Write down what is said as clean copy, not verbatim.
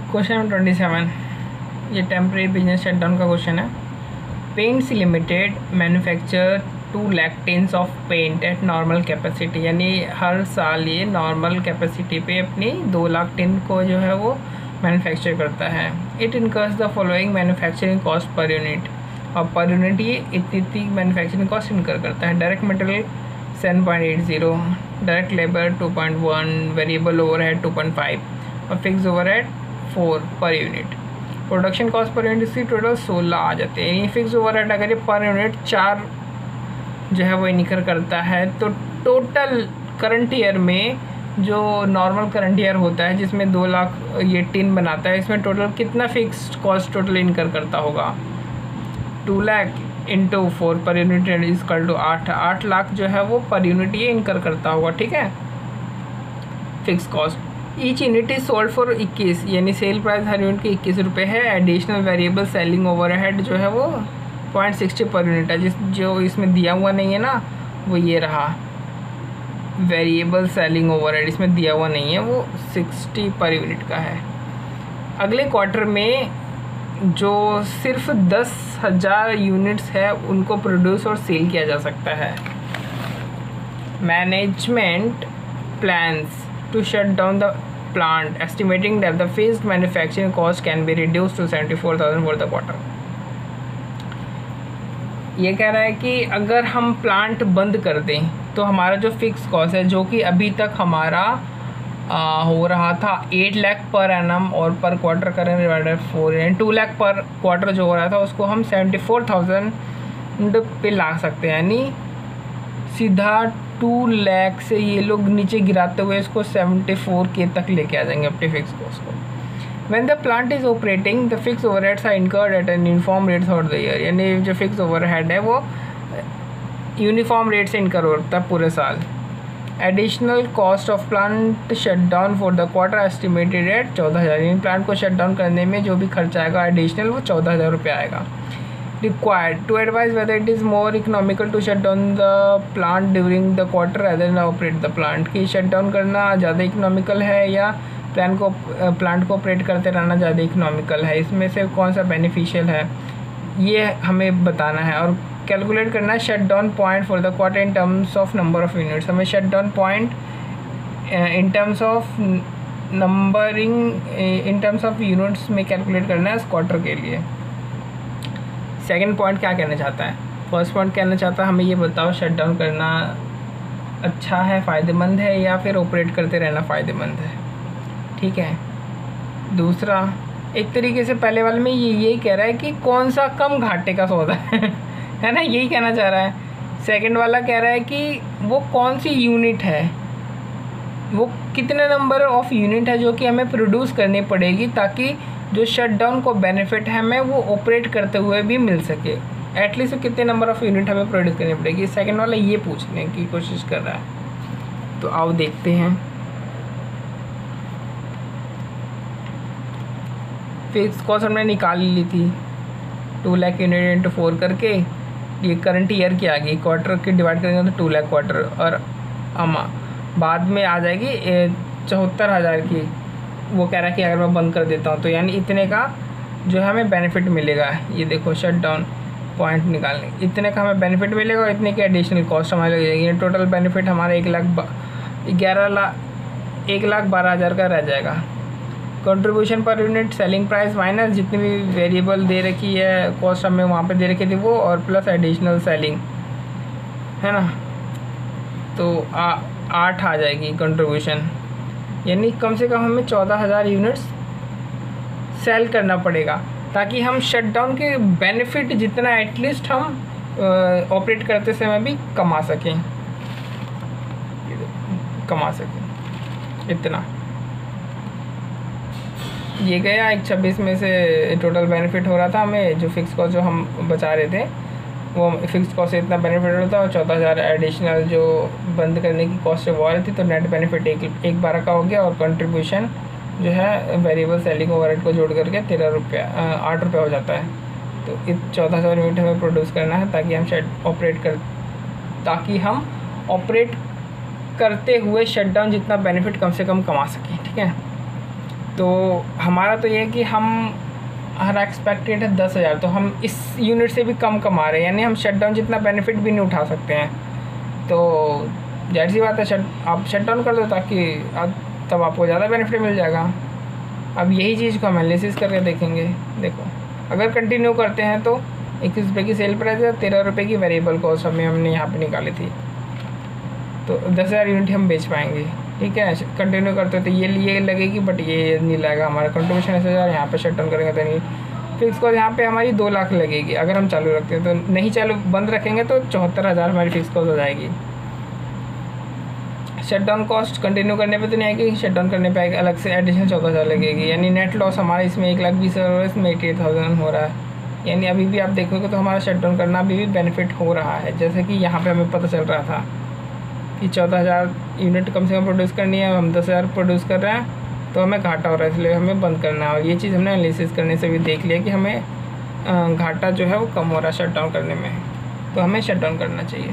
Question 27, ये temporary business shutdown का question है। Paints limited manufacture 2 lakh tins of paint at normal capacity, यानी हर साल ये नॉर्मल कैपेसिटी पे अपनी 2 लाख टिन को जो है वो मैन्युफैक्चर करता है। It incurs the following manufacturing cost per unit, और पर यूनिट ये इतनी मैन्युफैक्चरिंग कॉस्ट इनकर करता है। Direct material 7.80, direct labour 2.1, variable overhead 2.5 और फिक्स ओवरहेड 4 पर unit. Production cost per unit इसकी टोटल 16 आ जाते हैं। यानी फिक्स ओवरहेड अगर ये पर यूनिट 4 जो है वो इनकर करता है, तो टोटल करंट ईयर में जो नॉर्मल करंट ईयर होता है जिसमें 2 लाख ये टिन बनाता है, इसमें टोटल कितना फिक्स्ड कॉस्ट टोटल इनकर करता होगा? 2 लाख इंटू 4 पर unit is equal to 8 lakh जो है वो पर यूनिट ये इनकर करता होगा। ठीक है, fix cost. Each unit is sold for 21, यानी सेल प्राइस हर यूनिट की 21 रुपये है। एडिशनल वेरिएबल सेलिंग ओवरहेड जो है वो 0.60 पर यूनिट है। जो इसमें दिया हुआ नहीं है ना, वो ये रहा वेरिएबल सेलिंग ओवरहेड, इसमें दिया हुआ नहीं है, वो 60 पर यूनिट का है। अगले क्वार्टर में जो सिर्फ 10,000 यूनिट्स है उनको प्रोड्यूस और सेल किया जा सकता है। Management plans to shut down the plant, estimating that the fixed manufacturing cost can be reduced to 74,000 for the quarter। ये कह रहा है कि अगर हम प्लांट बंद कर दें तो हमारा जो फिक्स कॉस्ट है, जो कि अभी तक हमारा हो रहा था 8 लाख पर एनम और पर क्वार्टर करें डिवाइडेड 4, यानी 2 लाख पर क्वार्टर जो हो रहा था उसको हम 74,000 पे ला सकते हैं। यानी सीधा 2 लाख से ये लोग नीचे गिराते हुए इसको 74K तक लेके आ जाएंगे अपने फिक्स कॉस्ट को। When the plant is operating, the fixed overheads are incurred at an uniform rate throughout the year, यानी जो फिक्स ओवरहेड है वो यूनिफॉर्म रेट से इनकर होता है पूरे साल। Additional cost of plant shut down for the quarter estimated at 14,000, यानी प्लांट को शट डाउन करने में जो भी खर्चा आएगा एडिशनल वो 14,000 रुपये आएगा। Required to advise whether it is more economical to shut down the plant during the quarter rather than operate the plant, कि शट डाउन करना ज़्यादा इकोनॉमिकल है या प्लांट को ऑपरेट करते रहना ज़्यादा इकोनॉमिकल है, इसमें से कौन सा बेनिफिशियल है ये हमें बताना है। और कैलकुलेट करना है shut down point for the quarter in terms of number of units. हमें shut down point in terms of numbering in terms of units में कैलकुलेट करना है इस क्वार्टर के लिए। सेकंड पॉइंट क्या कहना चाहता है? फर्स्ट पॉइंट कहना चाहता है हमें ये बताओ शट डाउन करना अच्छा है, फ़ायदेमंद है, या फिर ऑपरेट करते रहना फ़ायदेमंद है। ठीक है। दूसरा, एक तरीके से पहले वाले में ये यही कह रहा है कि कौन सा कम घाटे का सौदा है ना, यही कहना चाह रहा है। सेकंड वाला कह रहा है कि वो कौन सी यूनिट है, वो कितने नंबर ऑफ यूनिट है जो कि हमें प्रोड्यूस करनी पड़ेगी ताकि जो शट डाउन को बेनिफिट है हमें वो ऑपरेट करते हुए भी मिल सके। एटलीस्ट कितने नंबर ऑफ यूनिट हमें प्रोड्यूस करनी पड़ेगी, सेकंड वाला ये पूछने की कोशिश कर रहा है। तो आओ देखते हैं। फिक्स कॉस्ट हमने निकाल ली थी 2 लाख यूनिट इंटू 4 करके, ये करंट ईयर की आ गई, क्वार्टर की डिवाइड करेंगे तो 2 लाख क्वार्टर, और बाद में आ जाएगी 74,000 की। वो कह रहा है कि अगर मैं बंद कर देता हूँ तो यानी इतने का जो है हमें बेनिफिट मिलेगा। ये देखो शट डाउन पॉइंट निकालने, इतने का हमें बेनिफिट मिलेगा और इतने की एडिशनल कॉस्ट हमारे लग जाएगी। टोटल बेनिफिट हमारा 1,12,000 का रह जाएगा। Contribution per unit selling price minus जितनी भी वेरिएबल दे रखी है कॉस्ट हमें वहाँ पे दे रखी थी वो, और प्लस एडिशनल सेलिंग, है ना, तो 8 आ जाएगी कंट्रीब्यूशन। यानी कम से कम हमें 14,000 यूनिट्स सेल करना पड़ेगा ताकि हम शट डाउन के बेनिफिट जितना एटलीस्ट हम ऑपरेट करते समय भी कमा सकें इतना। ये गया 126 में से टोटल बेनिफिट हो रहा था हमें, जो फिक्स कॉस्ट जो हम बचा रहे थे वो फिक्स कॉस्ट से इतना बेनिफिट होता है, और 14,000 एडिशनल जो बंद करने की कॉस्ट वो आ रही थी, तो नेट बेनिफिट 1,12 का हो गया। और कंट्रीब्यूशन जो है वेरिएबल सेलिंग ओवरहेड को जोड़ करके 8 रुपये हो जाता है। तो 14,000 यूनिट हमें प्रोड्यूस करना है ताकि हम ऑपरेट करते हुए शटडाउन जितना बेनिफिट कम से कम कमा सकें। ठीक है, तो हमारा तो ये है कि हम हमारा एक्सपेक्टेड है 10,000, तो हम इस यूनिट से भी कम कमा रहे हैं, यानी हम शटडाउन जितना बेनिफिट भी नहीं उठा सकते हैं। तो जाहिर सी बात है आप शटडाउन कर दो, ताकि तब आपको ज़्यादा बेनिफिट मिल जाएगा। अब यही चीज़ को हम एनालिसिस करके देखेंगे। देखो, अगर कंटिन्यू करते हैं तो 21 रुपये की सेल प्राइस है, 13 रुपये की वेरिएबल कॉस्ट हमने यहाँ पे निकाली थी, तो 10,000 यूनिट हम बेच पाएंगे। ठीक है, कंटिन्यू करते तो ये लगेगी, बट ये नहीं लगेगा। हमारा कंट्रीब्यूशन 10,000, यहाँ पे शट डाउन करेंगे तो नहीं। फिक्स कॉस्ट यहाँ पे हमारी 2 लाख लगेगी अगर हम चालू रखते हैं, तो नहीं चालू बंद रखेंगे तो 74,000 हमारी फिक्स कॉस्ट हो जाएगी। शट डाउन कॉस्ट कंटिन्यू करने पे तो नहीं आएगी, शट डाउन करने पे आएगी अलग से एडिशनल 14,000 लगेगी, यानी नेट लॉस हमारा इसमें 1,20,000 हो रहा है, इसमें 88,000 हो रहा है। यानी अभी भी आप देखोगे तो हमारा शट डाउन करना अभी भी बेनिफिट हो रहा है। जैसे कि यहाँ पे हमें पता चल रहा था कि 14,000 यूनिट कम से कम प्रोड्यूस करनी है, हम 10,000 प्रोड्यूस कर रहे हैं, तो हमें घाटा हो रहा है, इसलिए हमें बंद करना है। और ये चीज़ हमने एनालिसिस करने से भी देख लिया कि हमें घाटा जो है वो कम हो रहा है शट डाउन करने में, तो हमें शट डाउन करना चाहिए।